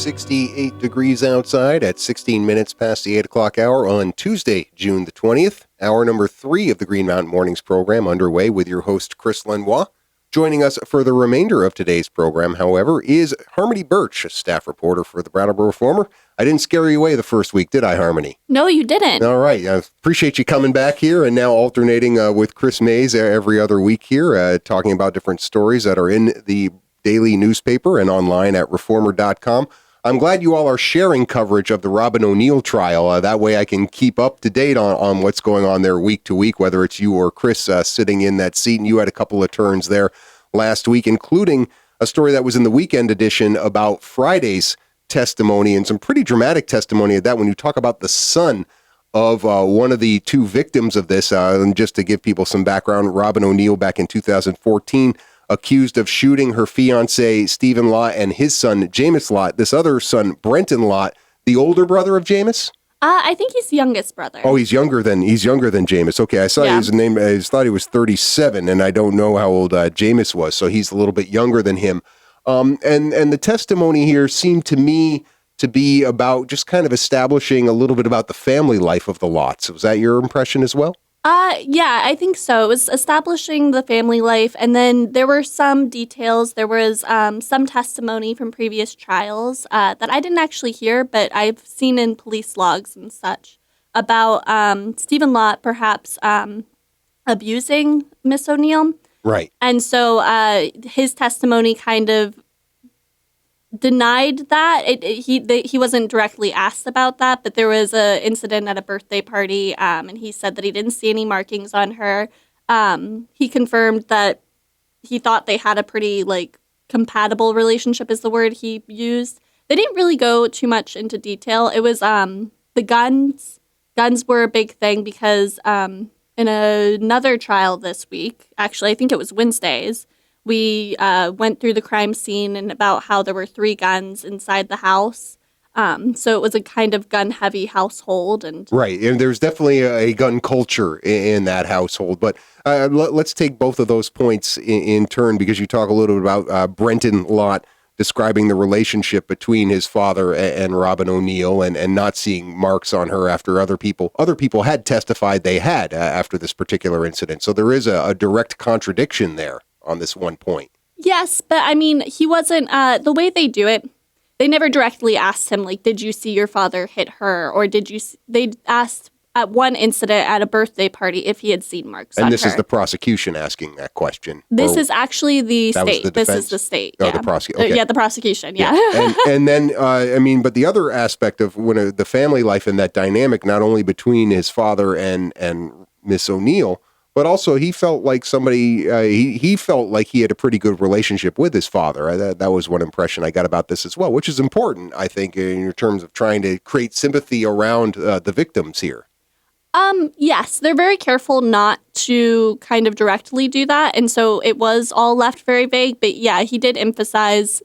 .68 degrees outside at 16 minutes past the 8 o'clock hour on Tuesday, June the 20th. Hour number 3 of the Green Mountain Mornings program underway with your host, Chris Lenois. Joining us for the remainder of today's program, however, is Harmony Birch, a staff reporter for the Brattleboro Reformer. I didn't scare you away the first week, did I, Harmony? No, you didn't. All right. I appreciate you coming back here and now alternating with Chris Mays every other week here, talking about different stories that are in the daily newspaper and online at reformer.com. I'm glad you all are sharing coverage of the Robin O'Neill trial. That way I can keep up to date on what's going on there week to week, whether it's you or Chris sitting in that seat. And you had a couple of turns there last week, including a story that was in the weekend edition about Friday's testimony and some pretty dramatic testimony at that when you talk about the son of one of the two victims of this. And just to give people some background, Robin O'Neill back in 2014 accused of shooting her fiance, Stephen Lott, and his son, Jameis Lott. This other son, Brenton Lott, the older brother of Jameis? I think he's the youngest brother. Oh, he's younger than Jameis. Okay, I saw his name. I thought he was 37, and I don't know how old Jameis was, so he's a little bit younger than him. And the testimony here seemed to me to be about just kind of establishing a little bit about the family life of the Lotts. Was that your impression as well? Yeah, I think so. It was establishing the family life, and then there were some details. There was some testimony from previous trials that I didn't actually hear, but I've seen in police logs and such about Stephen Lott perhaps abusing Miss O'Neill. Right. And so his testimony kind of denied that. He wasn't directly asked about that, but there was an incident at a birthday party, and he said that he didn't see any markings on her. He confirmed that he thought they had a pretty, compatible relationship is the word he used. They didn't really go too much into detail. It was the guns. Guns were a big thing because in another trial this week, actually, I think it was Wednesday's, we went through the crime scene and about how there were 3 guns inside the house. So it was a kind of gun-heavy household. Right, and there's definitely a gun culture in that household. But let's take both of those points in turn, because you talk a little bit about Brenton Lott describing the relationship between his father and Robin O'Neill and not seeing marks on her after other people had testified they had after this particular incident. So there is a direct contradiction there on this one point. Yes, but I mean, he wasn't, the way they do it, they never directly asked him, did you see your father hit her? Or they asked at one incident at a birthday party if he had seen marks on her. And this is the prosecution asking that question? This is actually the state. This is the state. Oh, the prosecution. Okay. Yeah, the prosecution, yeah. and then, but the other aspect of when the family life and that dynamic, not only between his father and Miss O'Neill, but also he felt like he felt like he had a pretty good relationship with his father. That was one impression I got about this as well, which is important, I think, in terms of trying to create sympathy around the victims here. Yes, they're very careful not to kind of directly do that. And so it was all left very vague. But yeah, he did emphasize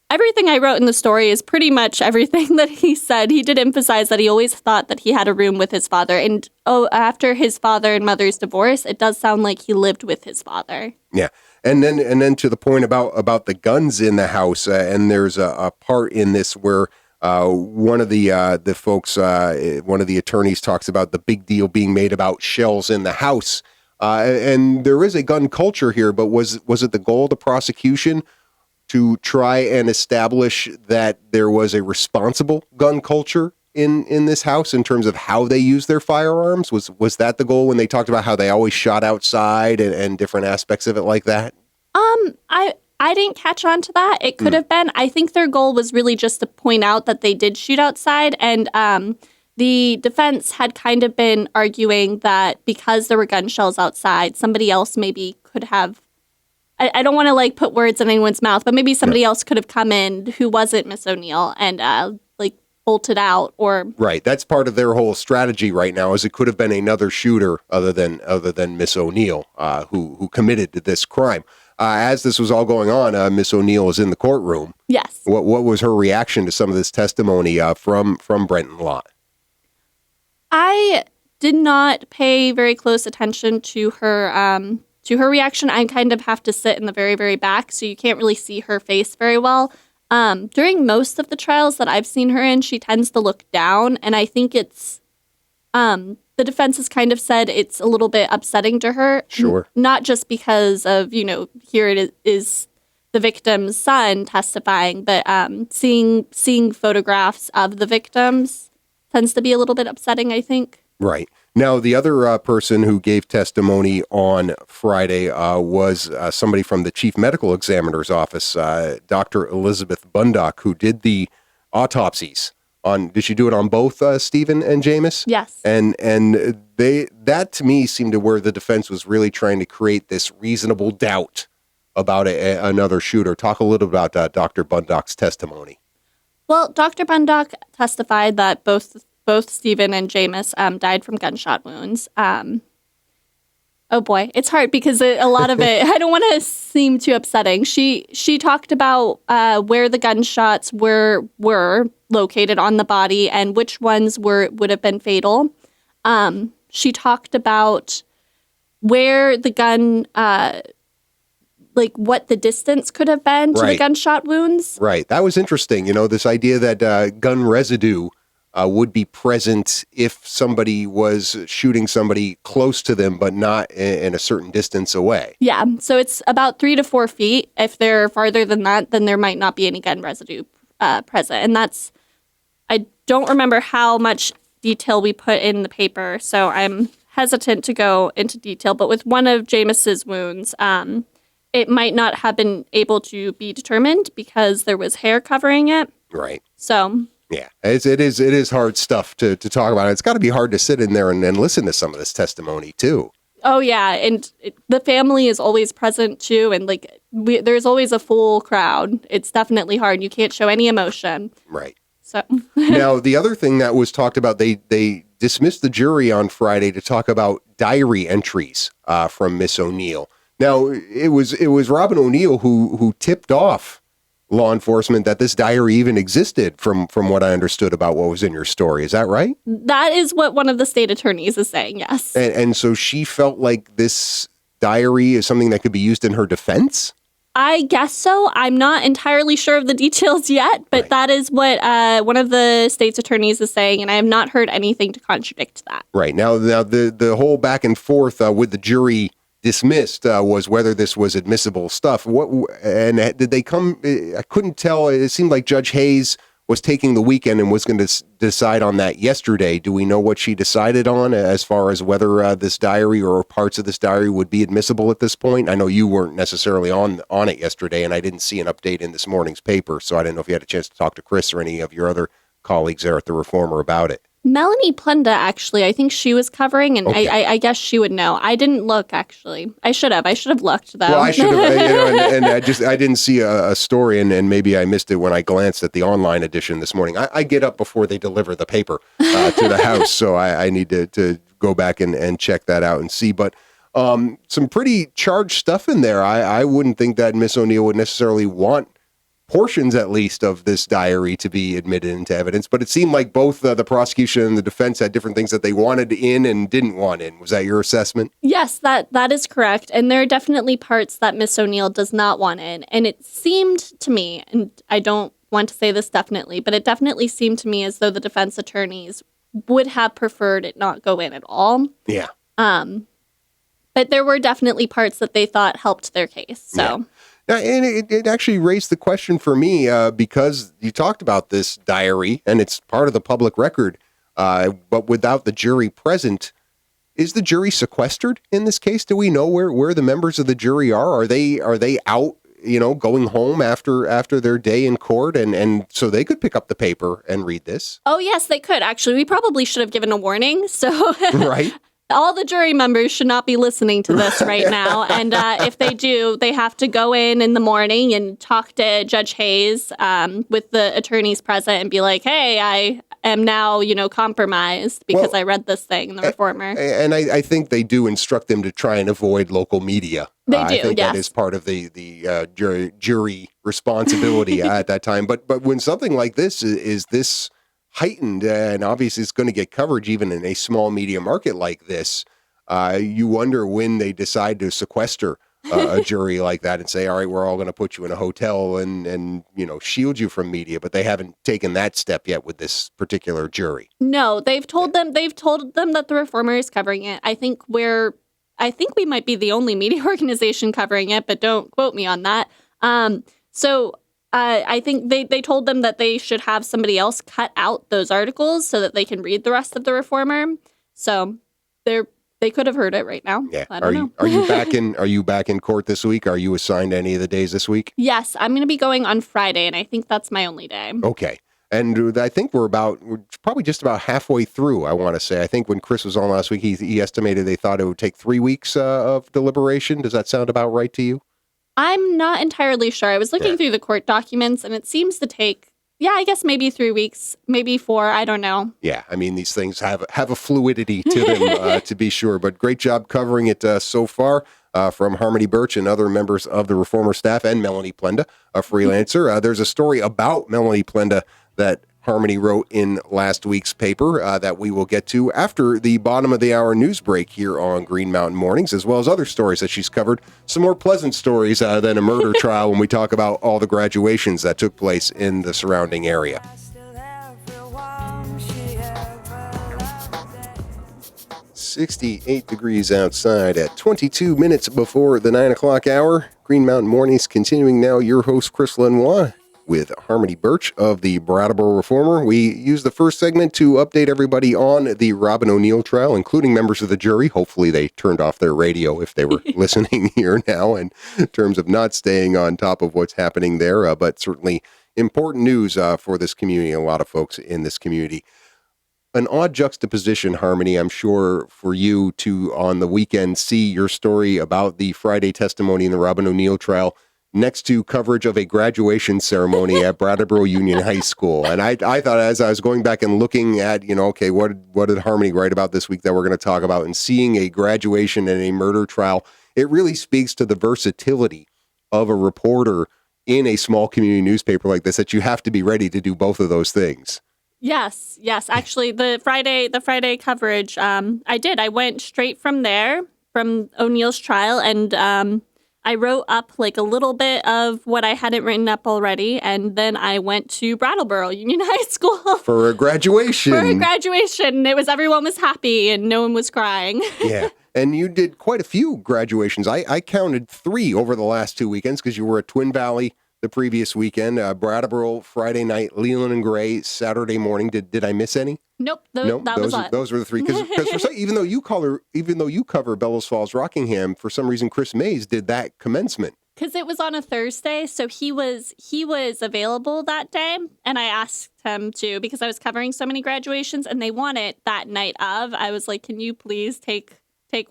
everything I wrote in the story is pretty much everything that he said. He did emphasize that he always thought that he had a room with his father. And after his father and mother's divorce, it does sound like he lived with his father. Yeah. And then to the point about the guns in the house, and there's a part in this where one of the folks, one of the attorneys talks about the big deal being made about shells in the house. And there is a gun culture here, but was it the goal of the prosecution to try and establish that there was a responsible gun culture in this house in terms of how they use their firearms? Was that the goal when they talked about how they always shot outside and different aspects of it like that? I didn't catch on to that. It could have been. I think their goal was really just to point out that they did shoot outside, and the defense had kind of been arguing that because there were gun shells outside, somebody else maybe could have I don't want to like put words in anyone's mouth, but maybe somebody else could have come in who wasn't Miss O'Neill and like bolted out or Right. That's part of their whole strategy right now. Is it could have been another shooter other than Miss O'Neill who committed this crime. As this was all going on, Miss O'Neill is in the courtroom. yes. What was her reaction to some of this testimony from Brenton Lott? I did not pay very close attention to her reaction. I kind of have to sit in the very, very back, so you can't really see her face very well. During most of the trials that I've seen her in, she tends to look down, and I think it's the defense has kind of said it's a little bit upsetting to her. Sure. Not just because of, here it is the victim's son testifying, but seeing photographs of the victims tends to be a little bit upsetting, I think. Right. Now, the other person who gave testimony on Friday was somebody from the chief medical examiner's office, Dr. Elizabeth Bundock, who did the autopsies on. Did she do it on both Stephen and Jameis? Yes. And that to me seemed to where the defense was really trying to create this reasonable doubt about another shooter. Talk a little about Dr. Bundock's testimony. Well, Dr. Bundock testified that both Stephen and Jameis died from gunshot wounds. Oh boy, it's hard because a lot of it, I don't want to seem too upsetting. She talked about where the gunshots were located on the body and which ones would have been fatal. She talked about where the gun, like what the distance could have been to the gunshot wounds. Right. That was interesting. This idea that gun residue would be present if somebody was shooting somebody close to them, but not in a certain distance away. Yeah. So it's about 3 to 4 feet. If they're farther than that, then there might not be any gun residue present. And I don't remember how much detail we put in the paper, so I'm hesitant to go into detail. But with one of Jameis's wounds, it might not have been able to be determined because there was hair covering it. Right. So... yeah, it is hard stuff to talk about. It's got to be hard to sit in there and listen to some of this testimony too. Oh yeah, and the family is always present too, and there's always a full crowd. It's definitely hard. You can't show any emotion. Right. So now the other thing that was talked about, they dismissed the jury on Friday to talk about diary entries from Miss O'Neill. Now it was Robin O'Neill who tipped off law enforcement that this diary even existed from what I understood about what was in your story. Is that right? That is what one of the state attorneys is saying, yes. And so she felt like this diary is something that could be used in her defense? I guess so. I'm not entirely sure of the details yet, but that is what one of the state's attorneys is saying, and I have not heard anything to contradict that. Right. Now the whole back and forth with the jury dismissed was whether this was admissible stuff. And did they come? I couldn't tell. It seemed like Judge Hayes was taking the weekend and was going to decide on that yesterday. Do we know what she decided on as far as whether this diary or parts of this diary would be admissible at this point? I know you weren't necessarily on it yesterday, and I didn't see an update in this morning's paper, so I didn't know if you had a chance to talk to Chris or any of your other colleagues there at the Reformer about it. Melanie Plenda, actually, I think she was covering, and okay. I guess she would know. I didn't look, actually. I should have looked, though. Well, I should have, and I didn't see a story, and maybe I missed it when I glanced at the online edition this morning. I get up before they deliver the paper to the house, so I need to go back and check that out and see. But some pretty charged stuff in there. I wouldn't think that Miss O'Neill would necessarily want portions, at least, of this diary to be admitted into evidence, but it seemed like both the prosecution and the defense had different things that they wanted in and didn't want in. Was that your assessment? Yes, that is correct, and there are definitely parts that Miss O'Neill does not want in, and it seemed to me, and I don't want to say this definitely, but it definitely seemed to me as though the defense attorneys would have preferred it not go in at all. Yeah. But there were definitely parts that they thought helped their case, so... Yeah. And it actually raised the question for me because you talked about this diary and it's part of the public record, but without the jury present, is the jury sequestered in this case? Do we know where the members of the jury are? Are they out, going home after their day in court, and so they could pick up the paper and read this? Oh yes, they could actually. We probably should have given a warning. So right. all the jury members should not be listening to this right now. And if they do, they have to go in the morning and talk to Judge Hayes with the attorneys present and be like, hey, I am now, compromised because I read this thing in the Reformer. And I think they do instruct them to try and avoid local media. They do, I think yes. that is part of the jury responsibility at that time. But when something like this is this heightened, and obviously it's going to get coverage even in a small media market like this, you wonder when they decide to sequester a jury like that and say, all right, we're all going to put you in a hotel and shield you from media. But they haven't taken that step yet with this particular jury. No, they've told them that the Reformer is covering it. I think we might be the only media organization covering it, but don't quote me on that. I think they told them that they should have somebody else cut out those articles so that they can read the rest of the Reformer. So they could have heard it right now. Yeah. I don't know. Are you back in court this week? Are you assigned any of the days this week? Yes, I'm going to be going on Friday, and I think that's my only day. Okay. And I think we're probably just about halfway through, I want to say. I think when Chris was on last week, he estimated they thought it would take 3 weeks of deliberation. Does that sound about right to you? I'm not entirely sure. I was looking through the court documents, and it seems to take, I guess maybe 3 weeks, maybe 4. I don't know. Yeah, I mean, these things have a fluidity to them, to be sure. But great job covering it so far from Harmony Birch and other members of the Reformer staff, and Melanie Plenda, a freelancer. There's a story about Melanie Plenda that Harmony wrote in last week's paper that we will get to after the bottom of the hour news break here on Green Mountain Mornings, as well as other stories that she's covered. Some more pleasant stories than a murder trial when we talk about all the graduations that took place in the surrounding area. 68 degrees outside at 22 minutes before the 9 o'clock hour. Green Mountain Mornings continuing now. Your host, Chris Lenois, with Harmony Birch of the Brattleboro Reformer. We use the first segment to update everybody on the Robin O'Neill trial, including members of the jury. Hopefully they turned off their radio if they were listening here now, in terms of not staying on top of what's happening there. But certainly important news for this community, a lot of folks in this community. An odd juxtaposition, Harmony, I'm sure, for you to, on the weekend, see your story about the Friday testimony in the Robin O'Neill trial next to coverage of a graduation ceremony at Brattleboro Union High School. And I thought, as I was going back and looking at, okay, what did Harmony write about this week that we're going to talk about, and seeing a graduation and a murder trial, it really speaks to the versatility of a reporter in a small community newspaper like this, that you have to be ready to do both of those things. Yes. Actually, the Friday coverage, I did. I went straight from there, from O'Neill's trial, and I wrote up like a little bit of what I hadn't written up already, and then I went to Brattleboro Union High School for a graduation. Everyone was happy and no one was crying. Yeah, and you did quite a few graduations. I counted 3 over the last 2 weekends, because you were at Twin Valley the previous weekend, Brattleboro Friday night, Leland and Gray Saturday morning. Did I miss any? Nope. Those were the 3. Because even though you cover Bellows Falls, Rockingham, for some reason Chris Mays did that commencement. Because it was on a Thursday, so he was available that day, and I asked him to, because I was covering so many graduations, and they want it that night of. I was like, can you please take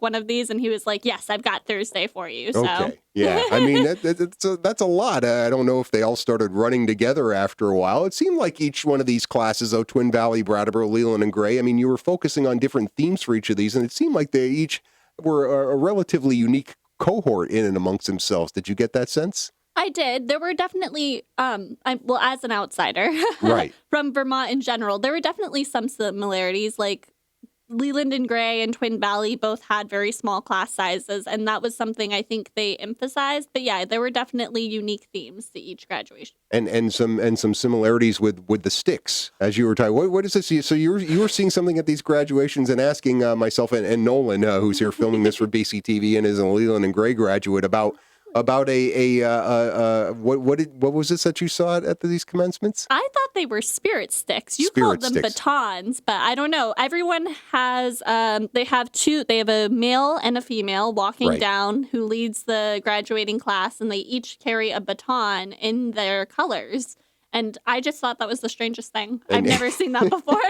one of these? And he was like, yes, I've got Thursday for you. So. Okay. Yeah. I mean, that's a lot. I don't know if they all started running together after a while. It seemed like each one of these classes, Twin Valley, Brattleboro, Leland, and Gray, I mean, you were focusing on different themes for each of these, and it seemed like they each were a relatively unique cohort in and amongst themselves. Did you get that sense? I did. There were definitely, as an outsider, right, from Vermont in general, there were definitely some similarities, like Leland and Gray and Twin Valley both had very small class sizes, and that was something I think they emphasized. But yeah, there were definitely unique themes to each graduation, and some similarities with the sticks, as you were talking. What is this? So you were seeing something at these graduations, and asking myself and Nolan, who's here filming this for BCTV and is a Leland and Gray graduate, about what was this that you saw at these commencements? I thought they were spirit sticks. You called them batons, but I don't know. Everyone has they have a male and a female walking down who leads the graduating class, and they each carry a baton in their colors. And I just thought that was the strangest thing. And- I've never seen that before.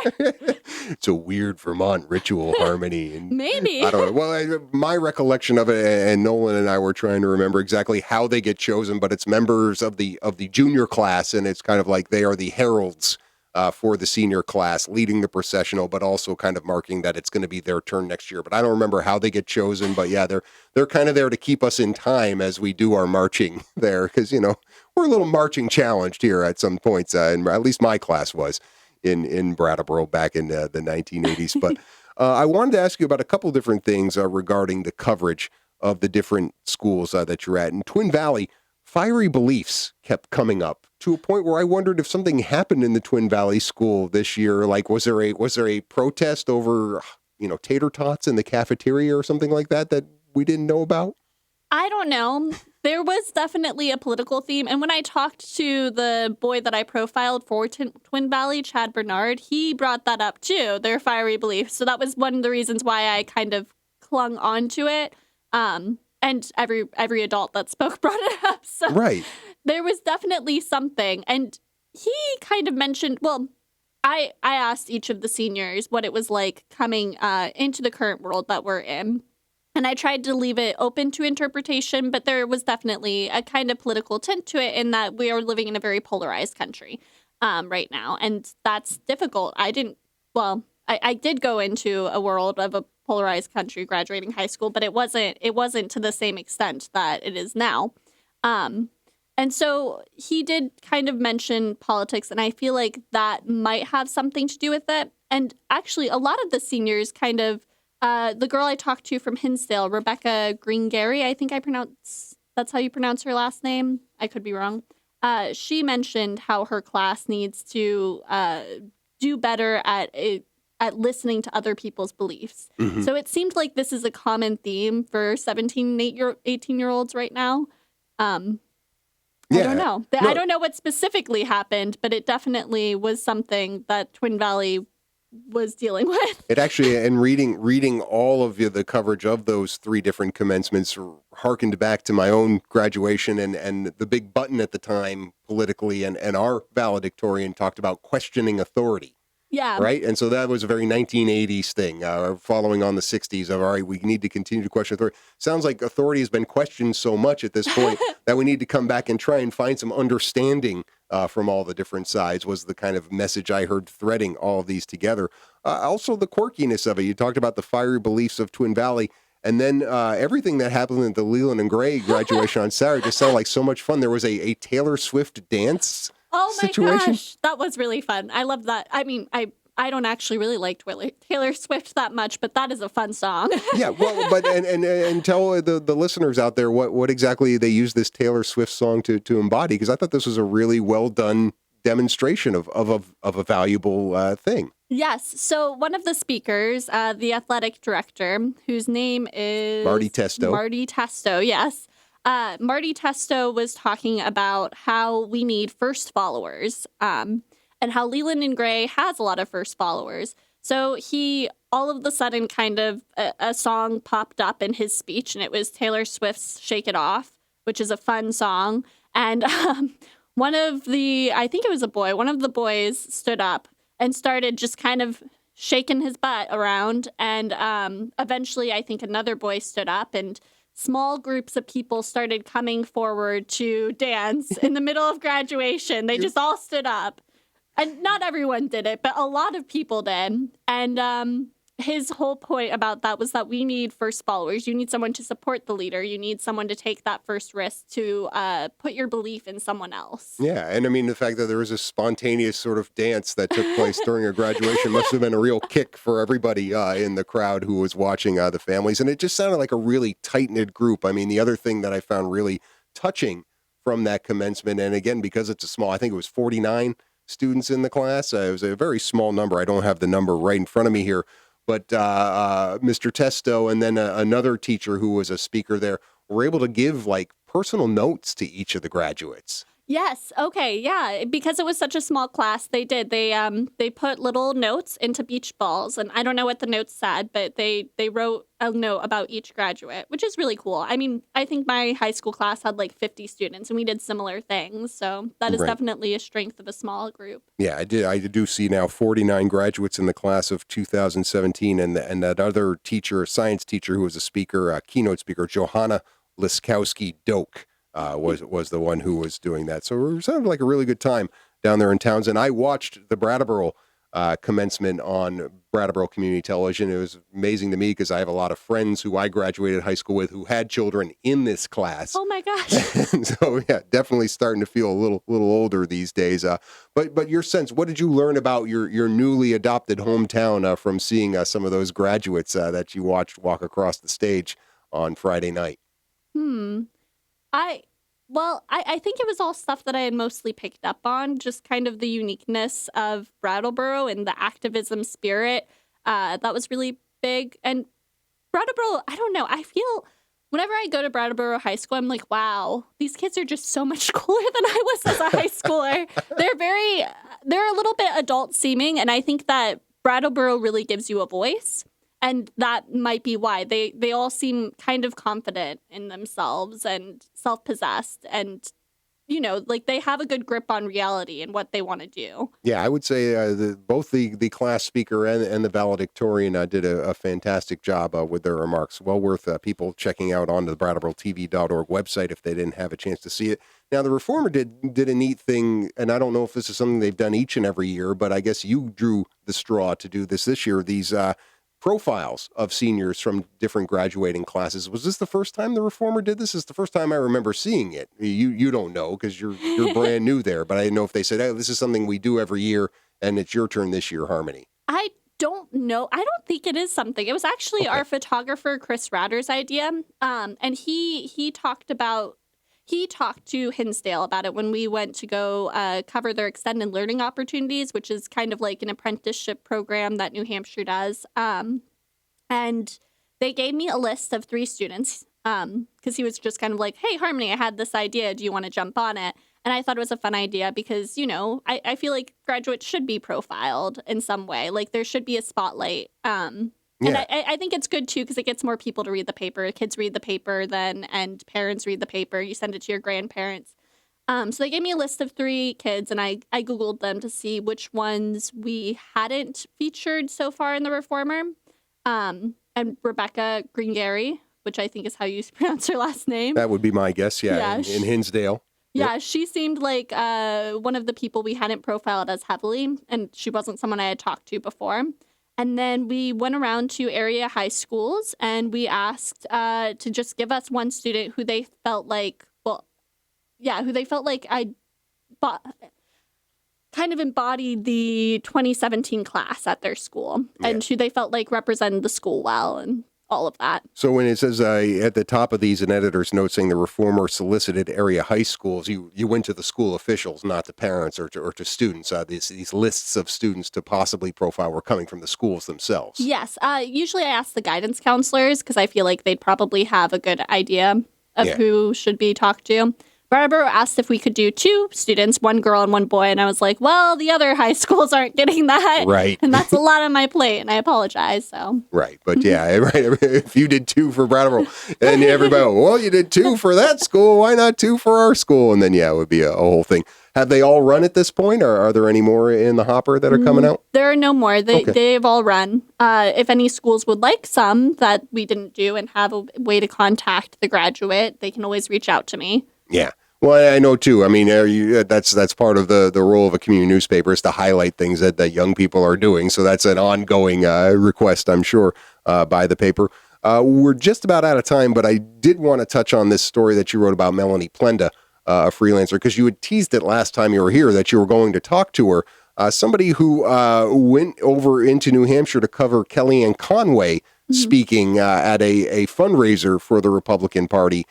It's a weird Vermont ritual harmony. And Maybe. I don't know. Well, my recollection of it, and Nolan and I were trying to remember exactly how they get chosen, but it's members of the junior class, and it's kind of like they are the heralds for the senior class, leading the processional, but also kind of marking that it's going to be their turn next year. But I don't remember how they get chosen. But yeah, they're kind of there to keep us in time as we do our marching there, because we're a little marching challenged here at some points, and at least my class was in Brattleboro back in the 1980s. But I wanted to ask you about a couple different things regarding the coverage of the different schools that you're at. In Twin Valley, fiery beliefs kept coming up to a point where I wondered if something happened in the Twin Valley school this year. Like, was there a protest over, tater tots in the cafeteria or something like that we didn't know about? I don't know. There was definitely a political theme. And when I talked to the boy that I profiled for Twin Valley, Chad Bernard, he brought that up too, their fiery beliefs. So that was one of the reasons why I kind of clung on to it. And every adult that spoke brought it up. So right. There was definitely something. And he kind of mentioned, well, I asked each of the seniors what it was like coming into the current world that we're in. And I tried to leave it open to interpretation, but there was definitely a kind of political tint to it in that we are living in a very polarized country right now. And that's difficult. I did go into a world of a polarized country graduating high school, but it wasn't to the same extent that it is now. And so he did kind of mention politics, and I feel like that might have something to do with it. And actually, a lot of the seniors kind of, the girl I talked to from Hinsdale, Rebecca Greengary, I think that's how you pronounce her last name. I could be wrong. She mentioned how her class needs to do better at listening to other people's beliefs. Mm-hmm. So it seemed like this is a common theme for 17 and 18-year-olds right now. I don't know. I don't know what specifically happened, but it definitely was something that Twin Valley was dealing with. It actually, and reading all of the coverage of those three different commencements harkened back to my own graduation, and the big button at the time politically, and our valedictorian talked about questioning authority. Yeah. Right. And so that was a very 1980s thing, following on the 60s of, all right, we need to continue to question authority. Sounds like authority has been questioned so much at this point that we need to come back and try and find some understanding from all the different sides, was the kind of message I heard threading all of these together. Also, the quirkiness of it. You talked about the fiery beliefs of Twin Valley. And then everything that happened at the Leland and Gray graduation on Saturday just sounded like so much fun. There was a Taylor Swift dance situation. Gosh, that was really fun. I love that. I mean, I don't actually really like Taylor Swift that much, but that is a fun song. Yeah, well, but and tell the listeners out there what exactly they use this Taylor Swift song to embody, because I thought this was a really well done demonstration of a valuable thing. Yes. So one of the speakers, the athletic director, whose name is Marty Testo. Marty Testo, yes. Marty Testo was talking about how we need first followers, and how Leland and Gray has a lot of first followers. So he all of a sudden kind of a song popped up in his speech, and it was Taylor Swift's "Shake It Off," which is a fun song. And one of the boys stood up and started just kind of shaking his butt around. And eventually, I think another boy stood up, and small groups of people started coming forward to dance in the middle of graduation. They just all stood up. And not everyone did it, but a lot of people did. And his whole point about that was that we need first followers. You need someone to support the leader. You need someone to take that first risk to put your belief in someone else. Yeah, and I mean, the fact that there was a spontaneous sort of dance that took place during a graduation must have been a real kick for everybody in the crowd who was watching the families. And it just sounded like a really tight-knit group. I mean, the other thing that I found really touching from that commencement, and again, because it's a small, I think it was 49 students in the class. It was a very small number. I don't have the number right in front of me here. But Mr. Testo and then another teacher who was a speaker there were able to give like personal notes to each of the graduates. Yes. Okay. Yeah. Because it was such a small class, they did. They put little notes into beach balls, and I don't know what the notes said, but they wrote a note about each graduate, which is really cool. I mean, I think my high school class had like 50 students, and we did similar things. So that is Right. definitely a strength of a small group. Yeah, I do see now 49 graduates in the class of 2017, and that other teacher, science teacher who was a speaker, keynote speaker, Johanna Liskowski Doak, was the one who was doing that. So it sounded like a really good time down there in Townsend. I watched the Brattleboro commencement on Brattleboro Community Television. It was amazing to me because I have a lot of friends who I graduated high school with who had children in this class. Oh my gosh. And so yeah, definitely starting to feel a little older these days. But your sense, what did you learn about your newly adopted hometown from seeing some of those graduates that you watched walk across the stage on Friday night? Hmm. I I think it was all stuff that I had mostly picked up on, just kind of the uniqueness of Brattleboro and the activism spirit. That was really big. And Brattleboro, I don't know. I feel whenever I go to Brattleboro High School, I'm like, wow, these kids are just so much cooler than I was as a high schooler. They're a little bit adult seeming, and I think that Brattleboro really gives you a voice. And that might be why they all seem kind of confident in themselves and self-possessed, and like they have a good grip on reality and what they want to do. Yeah, I would say both the class speaker and the valedictorian did a fantastic job with their remarks. Well worth people checking out on the BrattleboroTV.org website if they didn't have a chance to see it. Now, the Reformer did a neat thing, and I don't know if this is something they've done each and every year, but I guess you drew the straw to do this year. These profiles of seniors from different graduating classes. Was this the first time the Reformer did this? It's the first time I remember seeing it. You don't know because you're brand new there, but I didn't know if they said, "Hey, this is something we do every year, and it's your turn this year, Harmony." I don't know. I don't think it is something. It was actually Okay. our photographer Chris Ratter's idea, and he talked to Hinsdale about it when we went to go cover their extended learning opportunities, which is kind of like an apprenticeship program that New Hampshire does. And they gave me a list of 3 students because he was just kind of like, hey, Harmony, I had this idea. Do you want to jump on it? And I thought it was a fun idea because, I feel like graduates should be profiled in some way. Like there should be a spotlight. And Yeah. I think it's good, too, because it gets more people to read the paper. Kids read the paper then, and parents read the paper. You send it to your grandparents. So they gave me a list of 3 kids, and I Googled them to see which ones we hadn't featured so far in the Reformer. And Rebecca Greengary, which I think is how you pronounce her last name. That would be my guess. Yeah, Yeah, in Hinsdale. Yeah, she seemed like one of the people we hadn't profiled as heavily, and she wasn't someone I had talked to before. And then we went around to area high schools, and we asked to just give us one student who they felt like, kind of embodied the 2017 class at their school, and who they felt like represented the school well, and all of that. So when it says at the top of these, an editor's note saying the Reformer solicited area high schools, you went to the school officials, not to parents or to students. These lists of students to possibly profile were coming from the schools themselves. Yes. Usually I ask the guidance counselors because I feel like they'd probably have a good idea of who should be talked to. Brattleboro asked if we could do 2 students, 1 girl and 1 boy, and I was like, well, the other high schools aren't getting that. Right. And that's a lot on my plate, and I apologize, so. Right. But yeah, right. If you did 2 for Brattleboro, and everybody, well, you did 2 for that school, why not 2 for our school? And then, it would be a whole thing. Have they all run at this point, or are there any more in the hopper that are coming out? There are no more. They've all run. If any schools would like some that we didn't do and have a way to contact the graduate, they can always reach out to me. Yeah. Well, I know too. I mean, that's part of the role of a community newspaper is to highlight things that young people are doing. So that's an ongoing request, I'm sure, by the paper. We're just about out of time, but I did want to touch on this story that you wrote about Melanie Plenda, a freelancer, because you had teased it last time you were here that you were going to talk to her. Somebody who went over into New Hampshire to cover Kellyanne Conway speaking at a fundraiser for the Republican Party.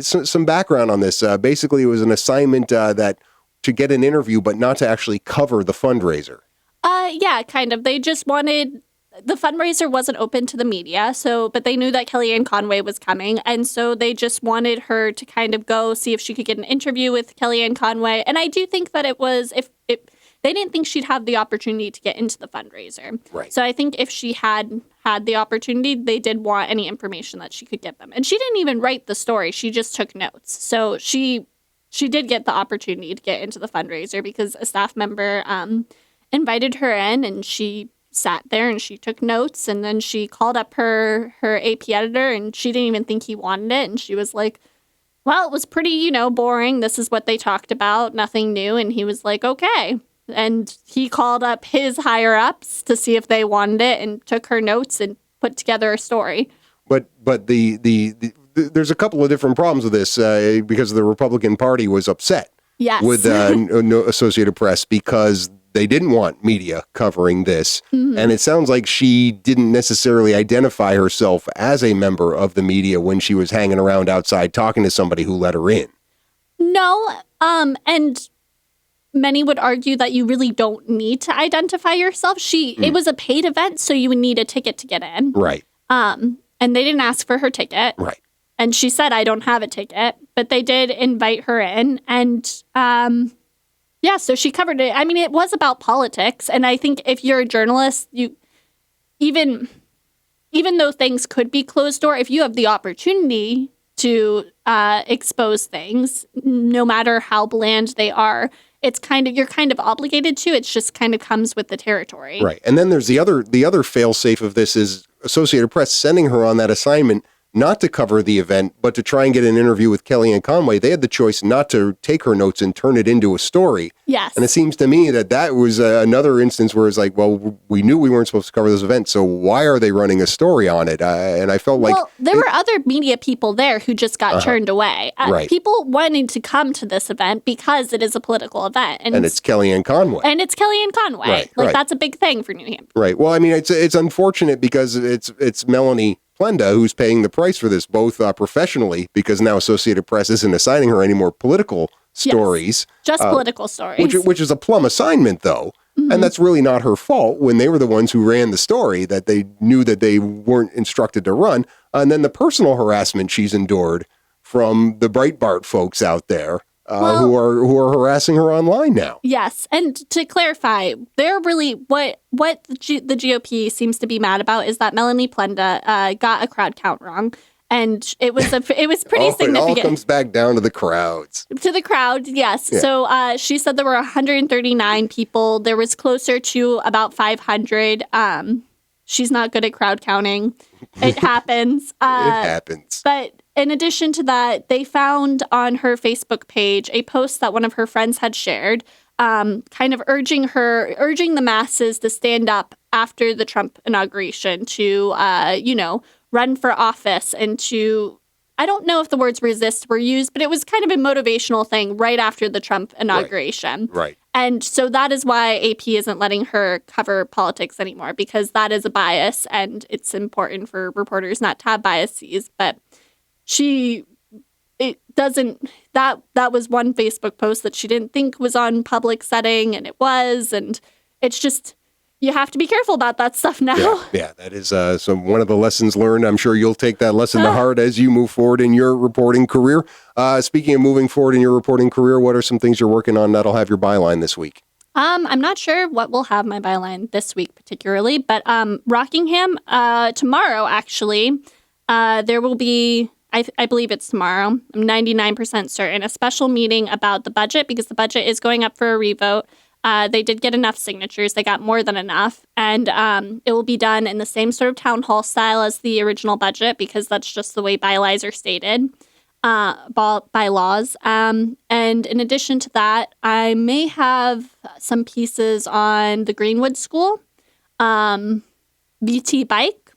Some background on this. Basically, it was an assignment that to get an interview, but not to actually cover the fundraiser. Yeah, kind of. They just wanted the fundraiser wasn't open to the media, but they knew that Kellyanne Conway was coming, and so they just wanted her to kind of go see if she could get an interview with Kellyanne Conway. And I do think that it was they didn't think she'd have the opportunity to get into the fundraiser. Right. So I think if she had the opportunity, they did want any information that she could give them. And she didn't even write the story; she just took notes. So she did get the opportunity to get into the fundraiser because a staff member invited her in, and she sat there and she took notes, and then she called up her AP editor, and she didn't even think he wanted it, and she was like, well, it was pretty, boring. This is what they talked about, nothing new. And he was like, okay. And he called up his higher ups to see if they wanted it and took her notes and put together a story. But there's a couple of different problems with this because the Republican Party was upset with Associated Press because they didn't want media covering this. Mm-hmm. And it sounds like she didn't necessarily identify herself as a member of the media when she was hanging around outside talking to somebody who let her in. No. And many would argue that you really don't need to identify yourself. It was a paid event, so you would need a ticket to get in. Right. And they didn't ask for her ticket. Right. And she said, I don't have a ticket, but they did invite her in. And, so she covered it. I mean, it was about politics. And I think if you're a journalist, even though things could be closed door, if you have the opportunity to expose things, no matter how bland they are, you're kind of obligated to. It just kind of comes with the territory. Right. And then there's the other fail-safe of this is Associated Press sending her on that assignment not to cover the event, but to try and get an interview with Kellyanne Conway. They had the choice not to take her notes and turn it into a story. Yes. And it seems to me that was another instance where it's like, well, we knew we weren't supposed to cover this event, so why are they running a story on it? And I felt like... Well, there were other media people there who just got turned away. Right. People wanted to come to this event because it is a political event. And it's Kellyanne Conway. And it's Kellyanne Conway. Right. That's a big thing for New Hampshire. Right. Well, I mean, it's unfortunate because it's Melanie Plenda who's paying the price for this, both professionally, because now Associated Press isn't assigning her any more political stories. Yes, just political stories. Which is a plum assignment, though. Mm-hmm. And that's really not her fault when they were the ones who ran the story that they knew that they weren't instructed to run. And then the personal harassment she's endured from the Breitbart folks out there who are harassing her online now. Yes. And to clarify, they're really what the GOP seems to be mad about is that Melanie Plenda got a crowd count wrong. And it was pretty significant. It all comes back down to the crowds. To the crowd, yes. Yeah. So she said there were 139 people. There was closer to about 500. She's not good at crowd counting. It happens. It happens. But in addition to that, they found on her Facebook page a post that one of her friends had shared, kind of urging the masses to stand up after the Trump inauguration to, run for office and to, I don't know if the words resist were used, but it was kind of a motivational thing right after the Trump inauguration. Right. And so that is why AP isn't letting her cover politics anymore, because that is a bias and it's important for reporters not to have biases. But that was one Facebook post that she didn't think was on public setting, and it was. And it's just, you have to be careful about that stuff now. Yeah, that is one of the lessons learned. I'm sure you'll take that lesson to heart as you move forward in your reporting career. Speaking of moving forward in your reporting career, what are some things you're working on that'll have your byline this week? I'm not sure what will have my byline this week particularly, but Rockingham, tomorrow, actually, there will be, I believe it's tomorrow, I'm 99% certain, a special meeting about the budget, because the budget is going up for a revote. They did get enough signatures. They got more than enough. And it will be done in the same sort of town hall style as the original budget, because that's just the way bylaws are stated, bylaws. And in addition to that, I may have some pieces on the Greenwood School, VT Bike,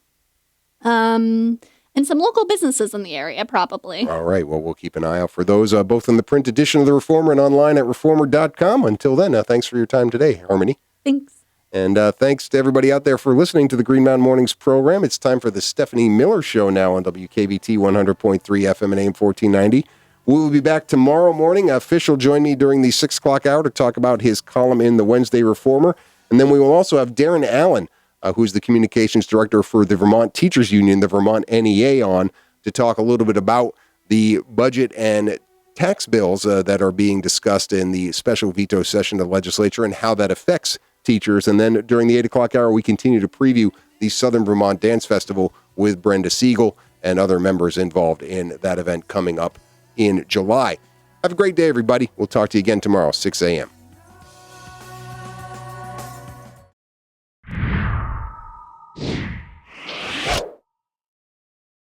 and some local businesses in the area, probably. All right. Well, we'll keep an eye out for those, both in the print edition of The Reformer and online at reformer.com. Until then, thanks for your time today, Harmony. Thanks. And thanks to everybody out there for listening to the Green Mountain Mornings program. It's time for the Stephanie Miller Show now on WKVT 100.3 FM and AM 1490. We will be back tomorrow morning. Fish will join me during the 6 o'clock hour to talk about his column in the Wednesday Reformer. And then we will also have Darren Allen who's the communications director for the Vermont Teachers Union, the Vermont NEA, on to talk a little bit about the budget and tax bills that are being discussed in the special veto session of the legislature and how that affects teachers. And then during the 8 o'clock hour, we continue to preview the Southern Vermont Dance Festival with Brenda Siegel and other members involved in that event coming up in July. Have a great day, everybody. We'll talk to you again tomorrow, 6 a.m.